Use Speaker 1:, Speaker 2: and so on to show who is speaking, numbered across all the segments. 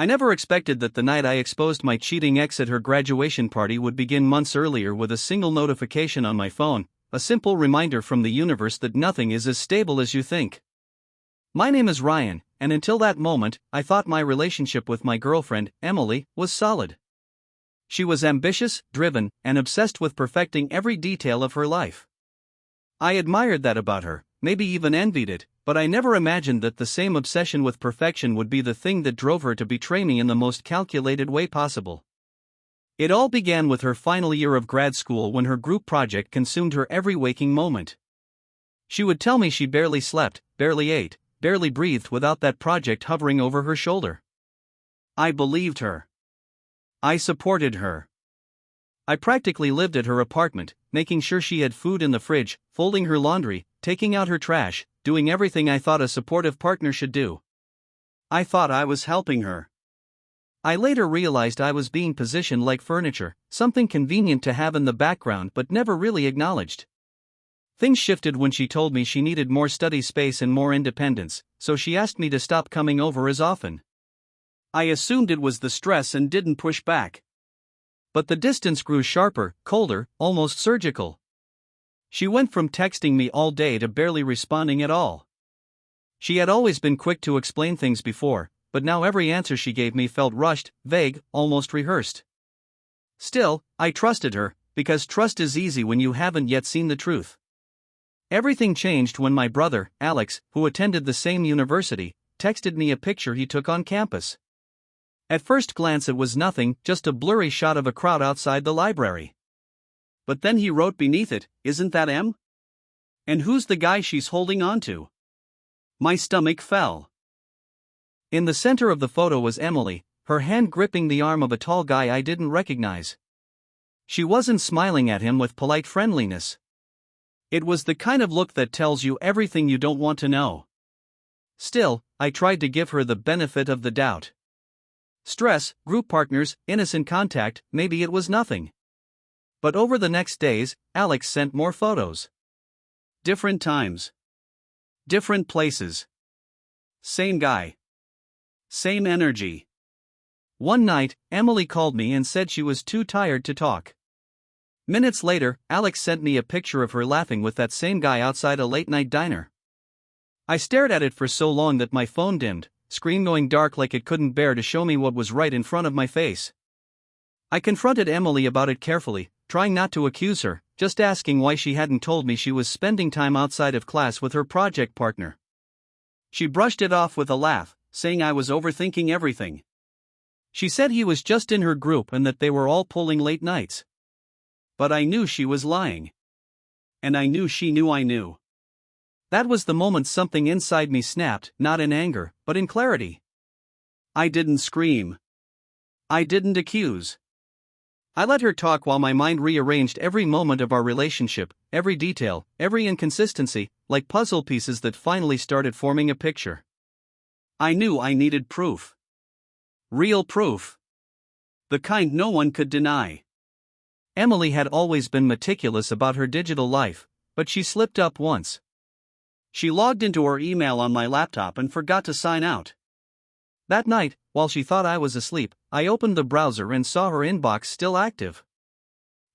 Speaker 1: I never expected that the night I exposed my cheating ex at her graduation party would begin months earlier with a single notification on my phone, a simple reminder from the universe that nothing is as stable as you think. My name is Ryan, and until that moment, I thought my relationship with my girlfriend, Emily, was solid. She was ambitious, driven, and obsessed with perfecting every detail of her life. I admired that about her, maybe even envied it, but I never imagined that the same obsession with perfection would be the thing that drove her to betray me in the most calculated way possible. It all began with her final year of grad school when her group project consumed her every waking moment. She would tell me she barely slept, barely ate, barely breathed without that project hovering over her shoulder. I believed her. I supported her. I practically lived at her apartment, making sure she had food in the fridge, folding her laundry, taking out her trash, doing everything I thought a supportive partner should do. I thought I was helping her. I later realized I was being positioned like furniture, something convenient to have in the background but never really acknowledged. Things shifted when she told me she needed more study space and more independence, so she asked me to stop coming over as often. I assumed it was the stress and didn't push back. But the distance grew sharper, colder, almost surgical. She went from texting me all day to barely responding at all. She had always been quick to explain things before, but now every answer she gave me felt rushed, vague, almost rehearsed. Still, I trusted her, because trust is easy when you haven't yet seen the truth. Everything changed when my brother, Alex, who attended the same university, texted me a picture he took on campus. At first glance it was nothing, just a blurry shot of a crowd outside the library. But then he wrote beneath it, "Isn't that Em? And who's the guy she's holding on to?" My stomach fell. In the center of the photo was Emily, her hand gripping the arm of a tall guy I didn't recognize. She wasn't smiling at him with polite friendliness. It was the kind of look that tells you everything you don't want to know. Still, I tried to give her the benefit of the doubt. Stress, group partners, innocent contact, maybe it was nothing. But over the next days, Alex sent more photos. Different times. Different places. Same guy. Same energy. One night, Emily called me and said she was too tired to talk. Minutes later, Alex sent me a picture of her laughing with that same guy outside a late-night diner. I stared at it for so long that my phone dimmed, screen going dark like it couldn't bear to show me what was right in front of my face. I confronted Emily about it carefully, trying not to accuse her, just asking why she hadn't told me she was spending time outside of class with her project partner. She brushed it off with a laugh, saying I was overthinking everything. She said he was just in her group and that they were all pulling late nights. But I knew she was lying. And I knew she knew I knew. That was the moment something inside me snapped, not in anger, but in clarity. I didn't scream. I didn't accuse. I let her talk while my mind rearranged every moment of our relationship, every detail, every inconsistency, like puzzle pieces that finally started forming a picture. I knew I needed proof. Real proof. The kind no one could deny. Emily had always been meticulous about her digital life, but she slipped up once. She logged into her email on my laptop and forgot to sign out. That night, while she thought I was asleep, I opened the browser and saw her inbox still active.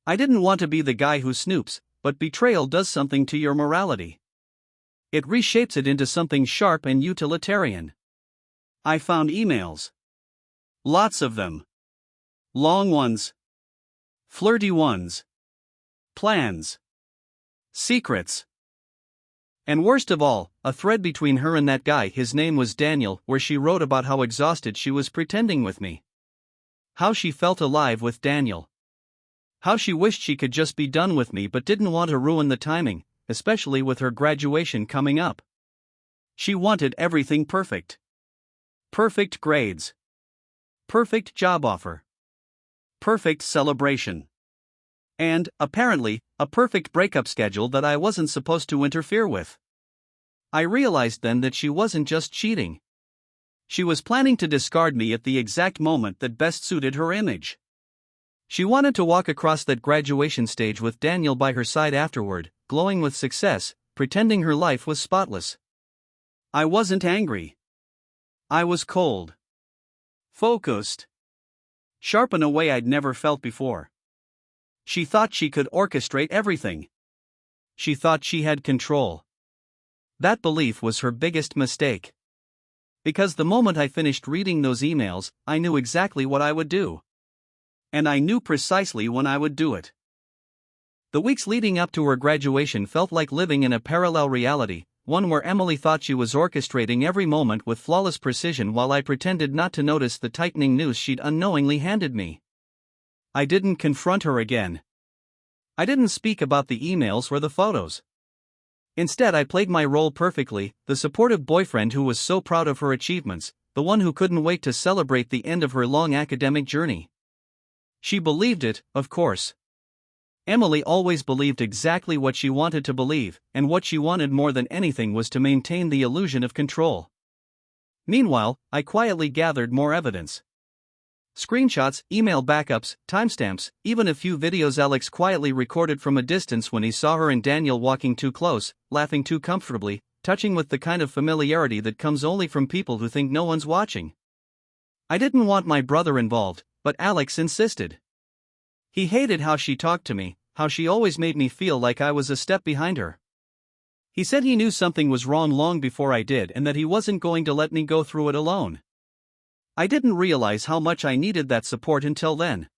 Speaker 1: I didn't want to be the guy who snoops, but betrayal does something to your morality. It reshapes it into something sharp and utilitarian. I found emails. Lots of them. Long ones. Flirty ones. Plans. Secrets. And worst of all, a thread between her and that guy, his name was Daniel, where she wrote about how exhausted she was pretending with me. How she felt alive with Daniel. How she wished she could just be done with me but didn't want to ruin the timing, especially with her graduation coming up. She wanted everything perfect. Perfect grades. Perfect job offer. Perfect celebration. And, apparently, a perfect breakup schedule that I wasn't supposed to interfere with. I realized then that she wasn't just cheating. She was planning to discard me at the exact moment that best suited her image. She wanted to walk across that graduation stage with Daniel by her side afterward, glowing with success, pretending her life was spotless. I wasn't angry. I was cold. Focused. Sharp in a way I'd never felt before. She thought she could orchestrate everything. She thought she had control. That belief was her biggest mistake. Because the moment I finished reading those emails, I knew exactly what I would do. And I knew precisely when I would do it. The weeks leading up to her graduation felt like living in a parallel reality, one where Emily thought she was orchestrating every moment with flawless precision while I pretended not to notice the tightening noose she'd unknowingly handed me. I didn't confront her again. I didn't speak about the emails or the photos. Instead, I played my role perfectly, the supportive boyfriend who was so proud of her achievements, the one who couldn't wait to celebrate the end of her long academic journey. She believed it, of course. Emily always believed exactly what she wanted to believe, and what she wanted more than anything was to maintain the illusion of control. Meanwhile, I quietly gathered more evidence. Screenshots, email backups, timestamps, even a few videos Alex quietly recorded from a distance when he saw her and Daniel walking too close, laughing too comfortably, touching with the kind of familiarity that comes only from people who think no one's watching. I didn't want my brother involved, but Alex insisted. He hated how she talked to me, how she always made me feel like I was a step behind her. He said he knew something was wrong long before I did and that he wasn't going to let me go through it alone. I didn't realize how much I needed that support until then.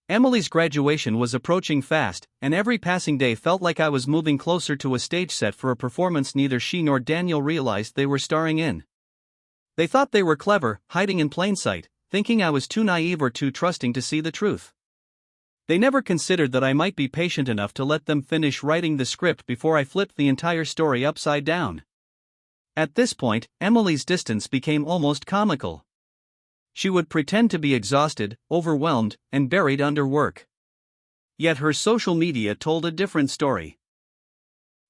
Speaker 1: Emily's graduation was approaching fast, and every passing day felt like I was moving closer to a stage set for a performance neither she nor Daniel realized they were starring in. They thought they were clever, hiding in plain sight, thinking I was too naive or too trusting to see the truth. They never considered that I might be patient enough to let them finish writing the script before I flipped the entire story upside down. At this point, Emily's distance became almost comical. She would pretend to be exhausted, overwhelmed, and buried under work. Yet her social media told a different story.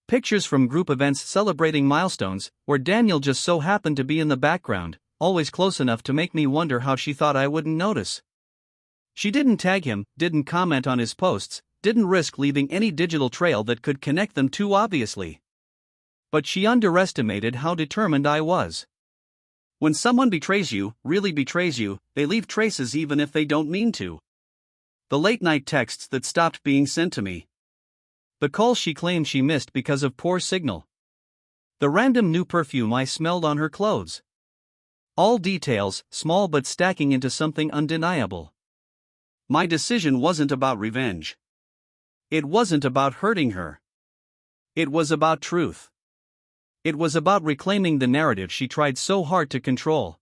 Speaker 1: Pictures from group events celebrating milestones, where Daniel just so happened to be in the background, always close enough to make me wonder how she thought I wouldn't notice. She didn't tag him, didn't comment on his posts, didn't risk leaving any digital trail that could connect them too obviously. But she underestimated how determined I was. When someone betrays you, really betrays you, they leave traces even if they don't mean to. The late-night texts that stopped being sent to me. The calls she claimed she missed because of poor signal. The random new perfume I smelled on her clothes. All details, small but stacking into something undeniable. My decision wasn't about revenge. It wasn't about hurting her. It was about truth. It was about reclaiming the narrative she tried so hard to control.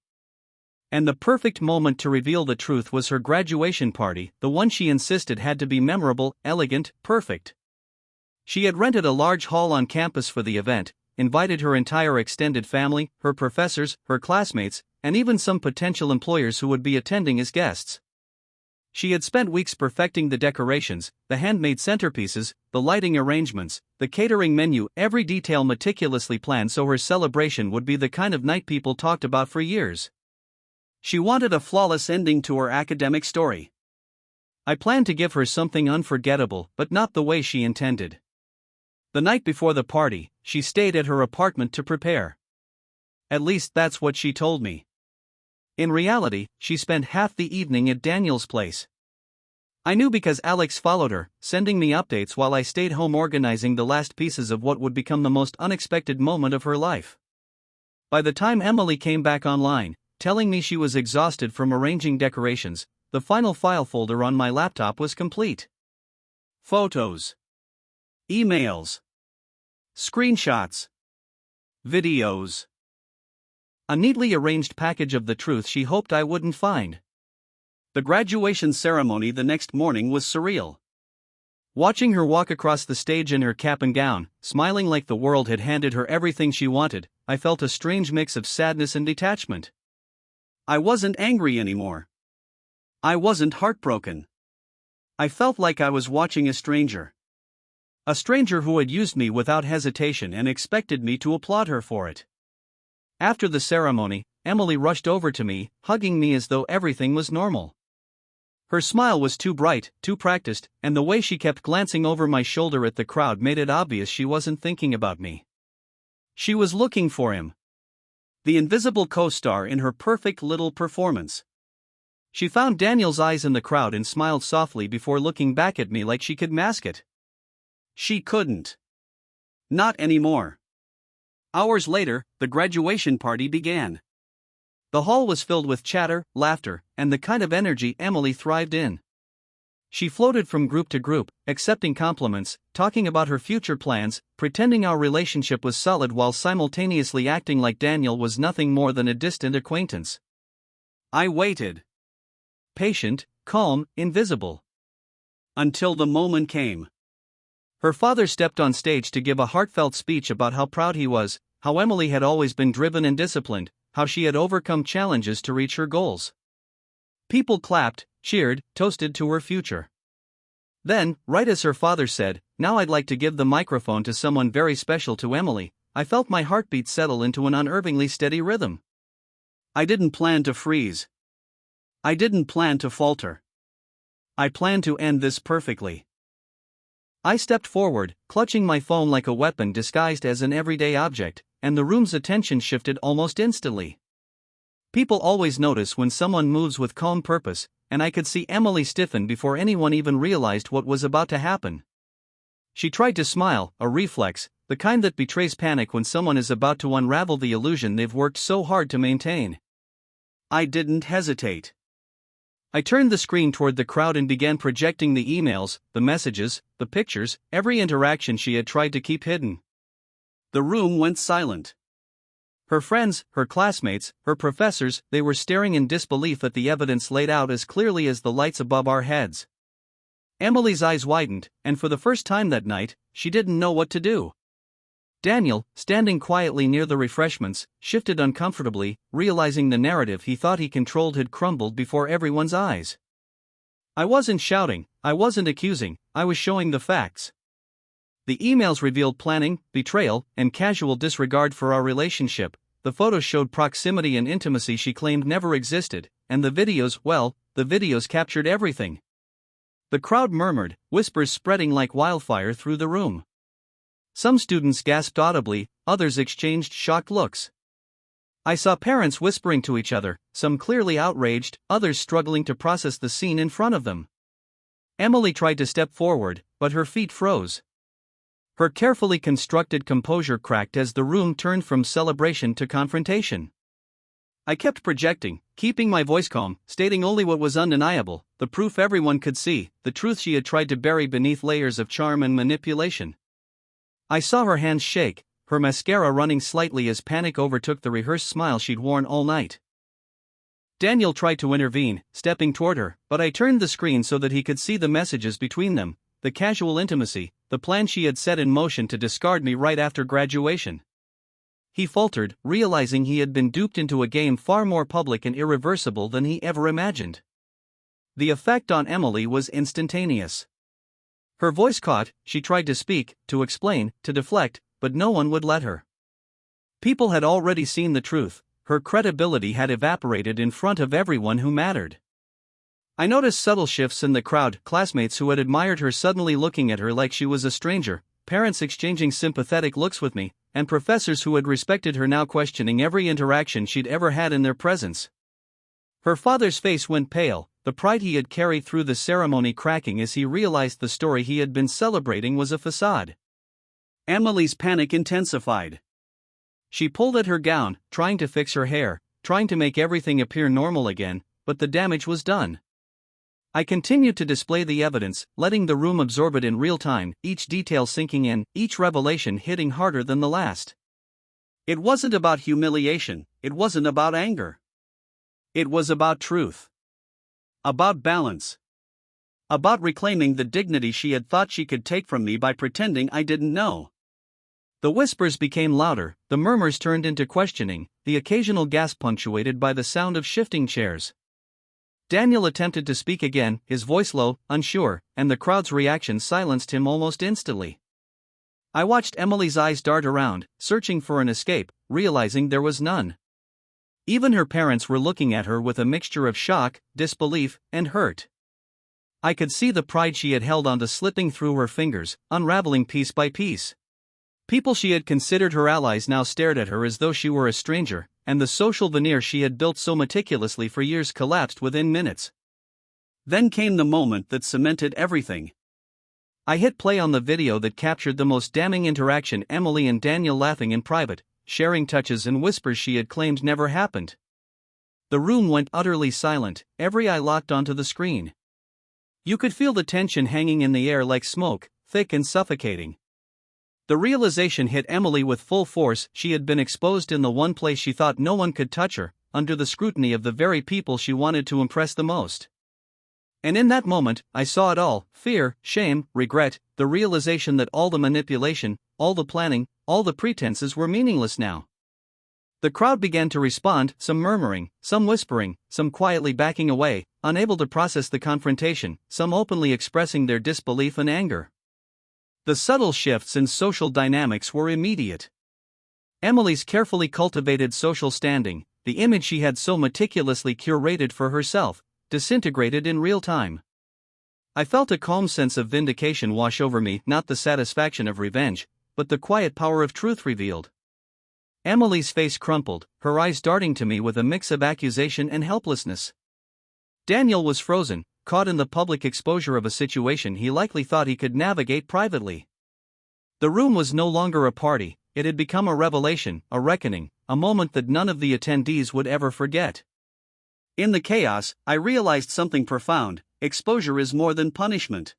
Speaker 1: And the perfect moment to reveal the truth was her graduation party, the one she insisted had to be memorable, elegant, perfect. She had rented a large hall on campus for the event, invited her entire extended family, her professors, her classmates, and even some potential employers who would be attending as guests. She had spent weeks perfecting the decorations, the handmade centerpieces, the lighting arrangements, the catering menu, every detail meticulously planned so her celebration would be the kind of night people talked about for years. She wanted a flawless ending to her academic story. I planned to give her something unforgettable, but not the way she intended. The night before the party, she stayed at her apartment to prepare. At least that's what she told me. In reality, she spent half the evening at Daniel's place. I knew because Alex followed her, sending me updates while I stayed home organizing the last pieces of what would become the most unexpected moment of her life. By the time Emily came back online, telling me she was exhausted from arranging decorations, the final file folder on my laptop was complete. Photos. Emails. Screenshots. Videos. A neatly arranged package of the truth she hoped I wouldn't find. The graduation ceremony the next morning was surreal. Watching her walk across the stage in her cap and gown, smiling like the world had handed her everything she wanted, I felt a strange mix of sadness and detachment. I wasn't angry anymore. I wasn't heartbroken. I felt like I was watching a stranger. A stranger who had used me without hesitation and expected me to applaud her for it. After the ceremony, Emily rushed over to me, hugging me as though everything was normal. Her smile was too bright, too practiced, and the way she kept glancing over my shoulder at the crowd made it obvious she wasn't thinking about me. She was looking for him. The invisible co-star in her perfect little performance. She found Daniel's eyes in the crowd and smiled softly before looking back at me like she could mask it. She couldn't. Not anymore. Hours later, the graduation party began. The hall was filled with chatter, laughter, and the kind of energy Emily thrived in. She floated from group to group, accepting compliments, talking about her future plans, pretending our relationship was solid while simultaneously acting like Daniel was nothing more than a distant acquaintance. I waited. Patient, calm, invisible. Until the moment came. Her father stepped on stage to give a heartfelt speech about how proud he was, how Emily had always been driven and disciplined, how she had overcome challenges to reach her goals. People clapped, cheered, toasted to her future. Then, right as her father said, "Now I'd like to give the microphone to someone very special to Emily," I felt my heartbeat settle into an unervingly steady rhythm. I didn't plan to freeze. I didn't plan to falter. I planned to end this perfectly. I stepped forward, clutching my phone like a weapon disguised as an everyday object, and the room's attention shifted almost instantly. People always notice when someone moves with calm purpose, and I could see Emily stiffen before anyone even realized what was about to happen. She tried to smile, a reflex, the kind that betrays panic when someone is about to unravel the illusion they've worked so hard to maintain. I didn't hesitate. I turned the screen toward the crowd and began projecting the emails, the messages, the pictures, every interaction she had tried to keep hidden. The room went silent. Her friends, her classmates, her professors, they were staring in disbelief at the evidence laid out as clearly as the lights above our heads. Emily's eyes widened, and for the first time that night, she didn't know what to do. Daniel, standing quietly near the refreshments, shifted uncomfortably, realizing the narrative he thought he controlled had crumbled before everyone's eyes. I wasn't shouting, I wasn't accusing, I was showing the facts. The emails revealed planning, betrayal, and casual disregard for our relationship. The photos showed proximity and intimacy she claimed never existed, and the videos, well, the videos captured everything. The crowd murmured, whispers spreading like wildfire through the room. Some students gasped audibly, others exchanged shocked looks. I saw parents whispering to each other, some clearly outraged, others struggling to process the scene in front of them. Emily tried to step forward, but her feet froze. Her carefully constructed composure cracked as the room turned from celebration to confrontation. I kept projecting, keeping my voice calm, stating only what was undeniable, the proof everyone could see, the truth she had tried to bury beneath layers of charm and manipulation. I saw her hands shake, her mascara running slightly as panic overtook the rehearsed smile she'd worn all night. Daniel tried to intervene, stepping toward her, but I turned the screen so that he could see the messages between them, the casual intimacy, the plan she had set in motion to discard me right after graduation. He faltered, realizing he had been duped into a game far more public and irreversible than he ever imagined. The effect on Emily was instantaneous. Her voice caught, she tried to speak, to explain, to deflect, but no one would let her. People had already seen the truth, her credibility had evaporated in front of everyone who mattered. I noticed subtle shifts in the crowd, classmates who had admired her suddenly looking at her like she was a stranger, parents exchanging sympathetic looks with me, and professors who had respected her now questioning every interaction she'd ever had in their presence. Her father's face went pale, the pride he had carried through the ceremony cracking as he realized the story he had been celebrating was a facade. Emily's panic intensified. She pulled at her gown, trying to fix her hair, trying to make everything appear normal again, but the damage was done. I continued to display the evidence, letting the room absorb it in real time, each detail sinking in, each revelation hitting harder than the last. It wasn't about humiliation, it wasn't about anger. It was about truth. About balance. About reclaiming the dignity she had thought she could take from me by pretending I didn't know. The whispers became louder, the murmurs turned into questioning, the occasional gasp punctuated by the sound of shifting chairs. Daniel attempted to speak again, his voice low, unsure, and the crowd's reaction silenced him almost instantly. I watched Emily's eyes dart around, searching for an escape, realizing there was none. Even her parents were looking at her with a mixture of shock, disbelief, and hurt. I could see the pride she had held onto slipping through her fingers, unraveling piece by piece. People she had considered her allies now stared at her as though she were a stranger, and the social veneer she had built so meticulously for years collapsed within minutes. Then came the moment that cemented everything. I hit play on the video that captured the most damning interaction: Emily and Daniel laughing in private, sharing touches and whispers she had claimed never happened. The room went utterly silent, every eye locked onto the screen. You could feel the tension hanging in the air like smoke, thick and suffocating. The realization hit Emily with full force: she had been exposed in the one place she thought no one could touch her, under the scrutiny of the very people she wanted to impress the most. And in that moment, I saw it all: fear, shame, regret, the realization that all the manipulation, all the planning, all the pretenses were meaningless now. The crowd began to respond, some murmuring, some whispering, some quietly backing away, unable to process the confrontation, some openly expressing their disbelief and anger. The subtle shifts in social dynamics were immediate. Emily's carefully cultivated social standing, the image she had so meticulously curated for herself, disintegrated in real time. I felt a calm sense of vindication wash over me, not the satisfaction of revenge, but the quiet power of truth revealed. Emily's face crumpled, her eyes darting to me with a mix of accusation and helplessness. Daniel was frozen, caught in the public exposure of a situation he likely thought he could navigate privately. The room was no longer a party, it had become a revelation, a reckoning, a moment that none of the attendees would ever forget. In the chaos, I realized something profound: exposure is more than punishment.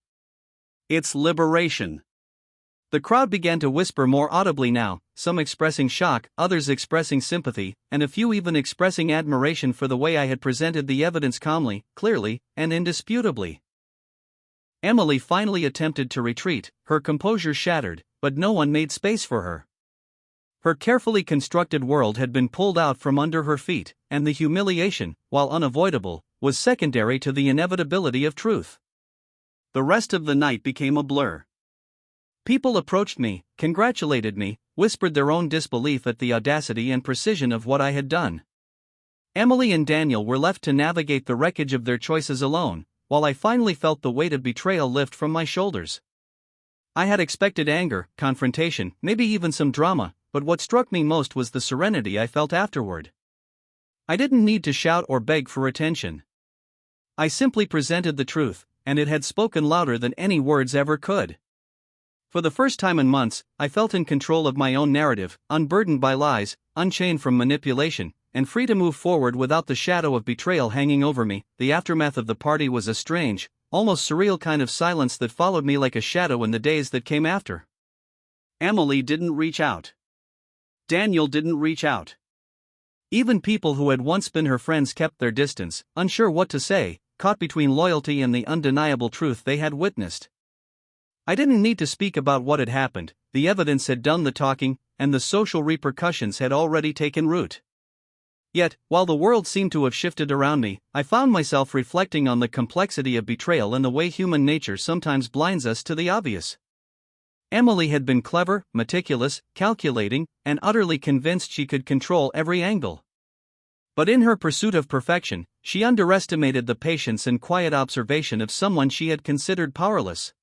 Speaker 1: It's liberation. The crowd began to whisper more audibly now, some expressing shock, others expressing sympathy, and a few even expressing admiration for the way I had presented the evidence calmly, clearly, and indisputably. Emily finally attempted to retreat, her composure shattered, but no one made space for her. Her carefully constructed world had been pulled out from under her feet, and the humiliation, while unavoidable, was secondary to the inevitability of truth. The rest of the night became a blur. People approached me, congratulated me, whispered their own disbelief at the audacity and precision of what I had done. Emily and Daniel were left to navigate the wreckage of their choices alone, while I finally felt the weight of betrayal lift from my shoulders. I had expected anger, confrontation, maybe even some drama, but what struck me most was the serenity I felt afterward. I didn't need to shout or beg for attention. I simply presented the truth, and it had spoken louder than any words ever could. For the first time in months, I felt in control of my own narrative, unburdened by lies, unchained from manipulation, and free to move forward without the shadow of betrayal hanging over me. The aftermath of the party was a strange, almost surreal kind of silence that followed me like a shadow in the days that came after. Emily didn't reach out. Daniel didn't reach out. Even people who had once been her friends kept their distance, unsure what to say, caught between loyalty and the undeniable truth they had witnessed. I didn't need to speak about what had happened, the evidence had done the talking, and the social repercussions had already taken root. Yet, while the world seemed to have shifted around me, I found myself reflecting on the complexity of betrayal and the way human nature sometimes blinds us to the obvious. Emily had been clever, meticulous, calculating, and utterly convinced she could control every angle. But in her pursuit of perfection, she underestimated the patience and quiet observation of someone she had considered powerless.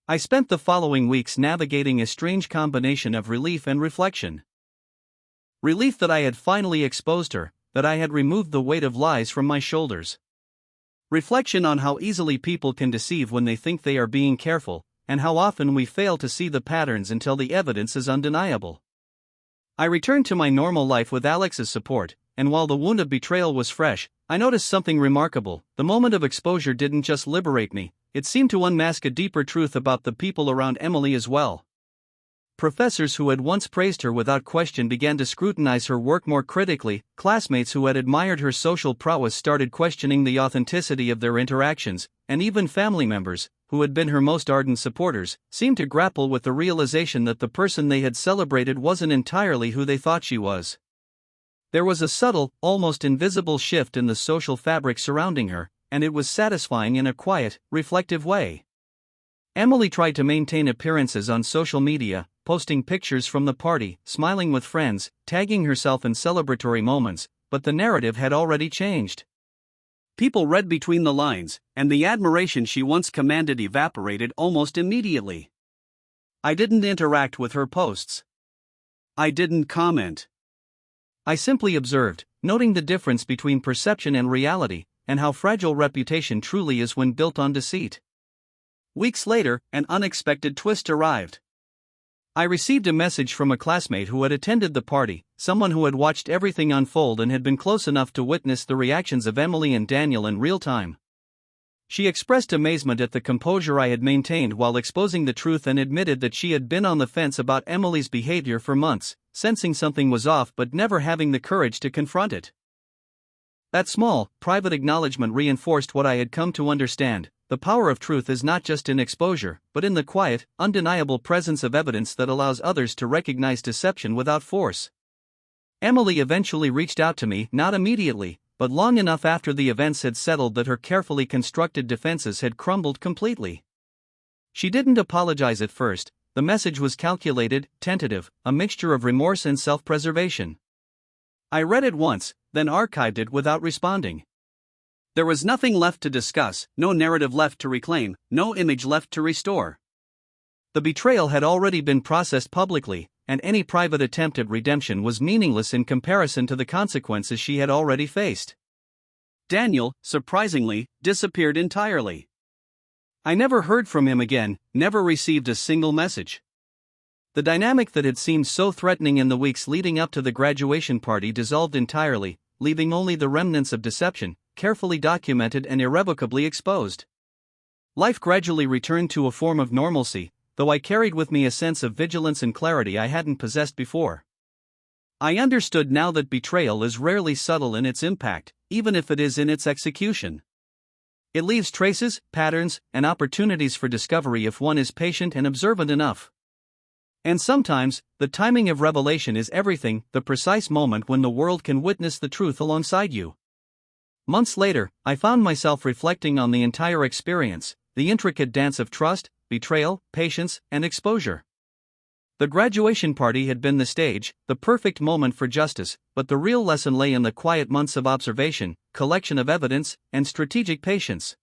Speaker 1: I spent the following weeks navigating a strange combination of relief and reflection. Relief that I had finally exposed her, that I had removed the weight of lies from my shoulders. Reflection on how easily people can deceive when they think they are being careful, and how often we fail to see the patterns until the evidence is undeniable. I returned to my normal life with Alex's support, and while the wound of betrayal was fresh, I noticed something remarkable. The moment of exposure didn't just liberate me, it seemed to unmask a deeper truth about the people around Emily as well. Professors who had once praised her without question began to scrutinize her work more critically, classmates who had admired her social prowess started questioning the authenticity of their interactions, and even family members, who had been her most ardent supporters, seemed to grapple with the realization that the person they had celebrated wasn't entirely who they thought she was. There was a subtle, almost invisible shift in the social fabric surrounding her, and it was satisfying in a quiet, reflective way. Emily tried to maintain appearances on social media, posting pictures from the party, smiling with friends, tagging herself in celebratory moments, but the narrative had already changed. People read between the lines, and the admiration she once commanded evaporated almost immediately. I didn't interact with her posts. I didn't comment. I simply observed, noting the difference between perception and reality, and how fragile reputation truly is when built on deceit. Weeks later, an unexpected twist arrived. I received a message from a classmate who had attended the party, someone who had watched everything unfold and had been close enough to witness the reactions of Emily and Daniel in real time. She expressed amazement at the composure I had maintained while exposing the truth and admitted that she had been on the fence about Emily's behavior for months, sensing something was off but never having the courage to confront it. That small, private acknowledgement reinforced what I had come to understand: the power of truth is not just in exposure, but in the quiet, undeniable presence of evidence that allows others to recognize deception without force. Emily eventually reached out to me, not immediately, but long enough after the events had settled that her carefully constructed defenses had crumbled completely. She didn't apologize at first. The message was calculated, tentative, a mixture of remorse and self-preservation. I read it once, then archived it without responding. There was nothing left to discuss, no narrative left to reclaim, no image left to restore. The betrayal had already been processed publicly, and any private attempt at redemption was meaningless in comparison to the consequences she had already faced. Daniel, surprisingly, disappeared entirely. I never heard from him again, never received a single message. The dynamic that had seemed so threatening in the weeks leading up to the graduation party dissolved entirely, leaving only the remnants of deception, carefully documented and irrevocably exposed. Life gradually returned to a form of normalcy, though I carried with me a sense of vigilance and clarity I hadn't possessed before. I understood now that betrayal is rarely subtle in its impact, even if it is in its execution. It leaves traces, patterns, and opportunities for discovery if one is patient and observant enough. And sometimes, the timing of revelation is everything, the precise moment when the world can witness the truth alongside you. Months later, I found myself reflecting on the entire experience, the intricate dance of trust, betrayal, patience, and exposure. The graduation party had been the stage, the perfect moment for justice, but the real lesson lay in the quiet months of observation, collection of evidence, and strategic patience.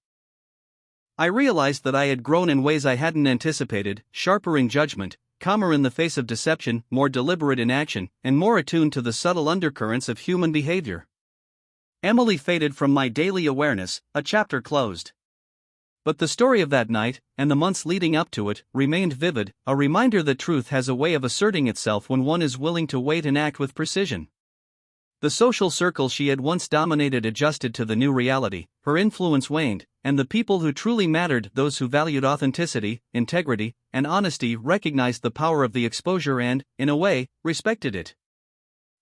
Speaker 1: I realized that I had grown in ways I hadn't anticipated, sharper in judgment, calmer in the face of deception, more deliberate in action, and more attuned to the subtle undercurrents of human behavior. Emily faded from my daily awareness, a chapter closed. But the story of that night, and the months leading up to it, remained vivid, a reminder that truth has a way of asserting itself when one is willing to wait and act with precision. The social circle she had once dominated adjusted to the new reality, her influence waned, and the people who truly mattered, those who valued authenticity, integrity, and honesty, recognized the power of the exposure and, in a way, respected it.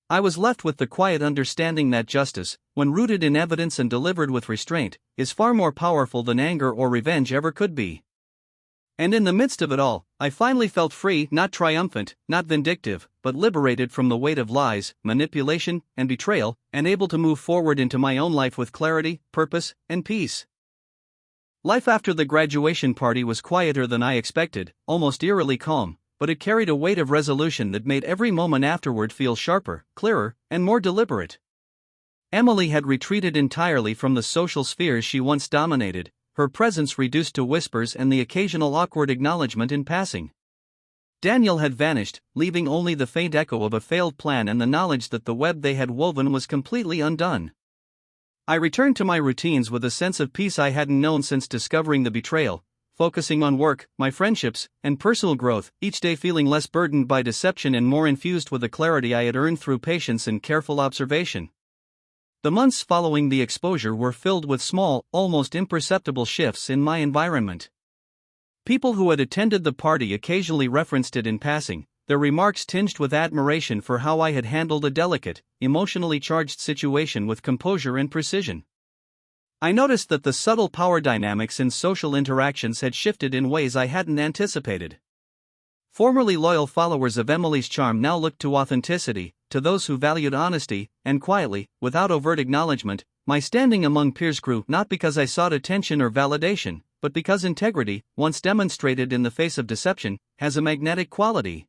Speaker 1: I was left with the quiet understanding that justice, when rooted in evidence and delivered with restraint, is far more powerful than anger or revenge ever could be. And in the midst of it all, I finally felt free, not triumphant, not vindictive, but liberated from the weight of lies, manipulation, and betrayal, and able to move forward into my own life with clarity, purpose, and peace. Life after the graduation party was quieter than I expected, almost eerily calm, but it carried a weight of resolution that made every moment afterward feel sharper, clearer, and more deliberate. Emily had retreated entirely from the social spheres she once dominated, her presence reduced to whispers and the occasional awkward acknowledgement in passing. Daniel had vanished, leaving only the faint echo of a failed plan and the knowledge that the web they had woven was completely undone. I returned to my routines with a sense of peace I hadn't known since discovering the betrayal, focusing on work, my friendships, and personal growth, each day feeling less burdened by deception and more infused with the clarity I had earned through patience and careful observation. The months following the exposure were filled with small, almost imperceptible shifts in my environment. People who had attended the party occasionally referenced it in passing, their remarks tinged with admiration for how I had handled a delicate, emotionally charged situation with composure and precision. I noticed that the subtle power dynamics in social interactions had shifted in ways I hadn't anticipated. Formerly loyal followers of Emily's charm now looked to authenticity, to those who valued honesty, and quietly, without overt acknowledgement, my standing among peers grew not because I sought attention or validation, but because integrity, once demonstrated in the face of deception, has a magnetic quality.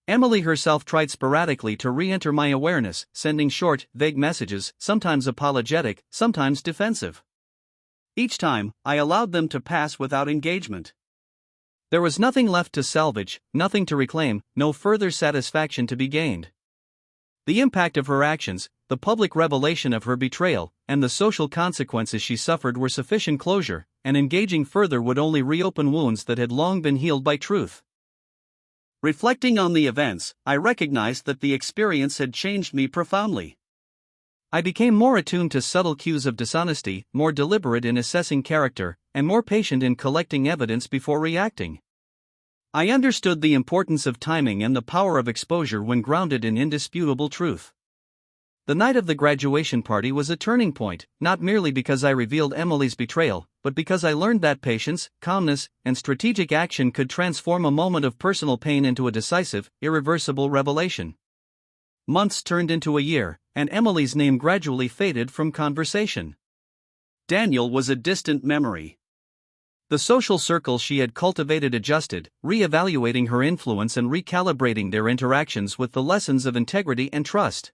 Speaker 1: Emily herself tried sporadically to re-enter my awareness, sending short, vague messages, sometimes apologetic, sometimes defensive. Each time, I allowed them to pass without engagement. There was nothing left to salvage, nothing to reclaim, no further satisfaction to be gained. The impact of her actions, the public revelation of her betrayal, and the social consequences she suffered were sufficient closure, and engaging further would only reopen wounds that had long been healed by truth. Reflecting on the events, I recognized that the experience had changed me profoundly. I became more attuned to subtle cues of dishonesty, more deliberate in assessing character, and more patient in collecting evidence before reacting. I understood the importance of timing and the power of exposure when grounded in indisputable truth. The night of the graduation party was a turning point, not merely because I revealed Emily's betrayal, but because I learned that patience, calmness, and strategic action could transform a moment of personal pain into a decisive, irreversible revelation. Months turned into a year, and Emily's name gradually faded from conversation. Daniel was a distant memory. The social circle she had cultivated adjusted, re-evaluating her influence and recalibrating their interactions with the lessons of integrity and trust.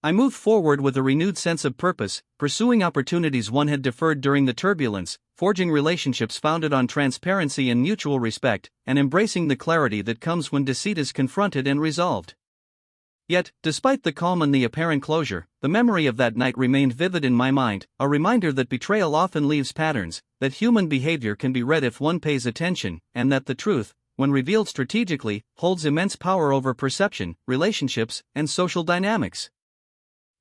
Speaker 1: I moved forward with a renewed sense of purpose, pursuing opportunities one had deferred during the turbulence, forging relationships founded on transparency and mutual respect, and embracing the clarity that comes when deceit is confronted and resolved. Yet, despite the calm and the apparent closure, the memory of that night remained vivid in my mind, a reminder that betrayal often leaves patterns, that human behavior can be read if one pays attention, and that the truth, when revealed strategically, holds immense power over perception, relationships, and social dynamics.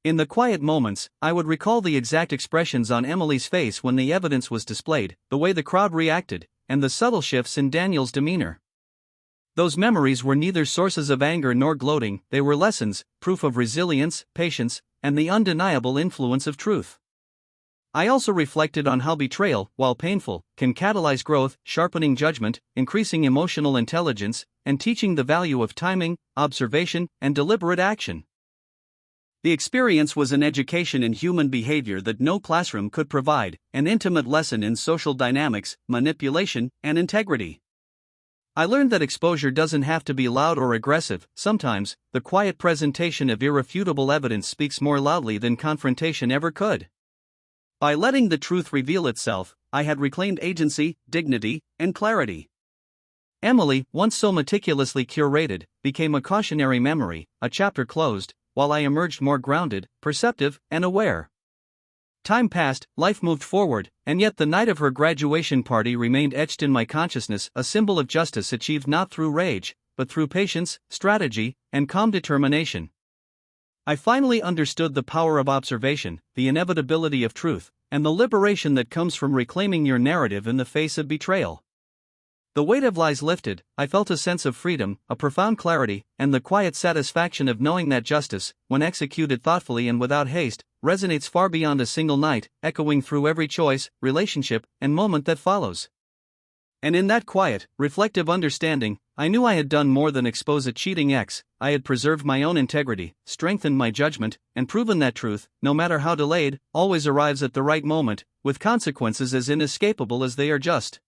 Speaker 1: In the quiet moments, I would recall the exact expressions on Emily's face when the evidence was displayed, the way the crowd reacted, and the subtle shifts in Daniel's demeanor. Those memories were neither sources of anger nor gloating, they were lessons, proof of resilience, patience, and the undeniable influence of truth. I also reflected on how betrayal, while painful, can catalyze growth, sharpening judgment, increasing emotional intelligence, and teaching the value of timing, observation, and deliberate action. The experience was an education in human behavior that no classroom could provide, an intimate lesson in social dynamics, manipulation, and integrity. I learned that exposure doesn't have to be loud or aggressive. Sometimes, the quiet presentation of irrefutable evidence speaks more loudly than confrontation ever could. By letting the truth reveal itself, I had reclaimed agency, dignity, and clarity. Emily, once so meticulously curated, became a cautionary memory, a chapter closed, while I emerged more grounded, perceptive, and aware. Time passed, life moved forward, and yet the night of her graduation party remained etched in my consciousness, a symbol of justice achieved not through rage, but through patience, strategy, and calm determination. I finally understood the power of observation, the inevitability of truth, and the liberation that comes from reclaiming your narrative in the face of betrayal. The weight of lies lifted, I felt a sense of freedom, a profound clarity, and the quiet satisfaction of knowing that justice, when executed thoughtfully and without haste, resonates far beyond a single night, echoing through every choice, relationship, and moment that follows. And in that quiet, reflective understanding, I knew I had done more than expose a cheating ex. I had preserved my own integrity, strengthened my judgment, and proven that truth, no matter how delayed, always arrives at the right moment, with consequences as inescapable as they are just.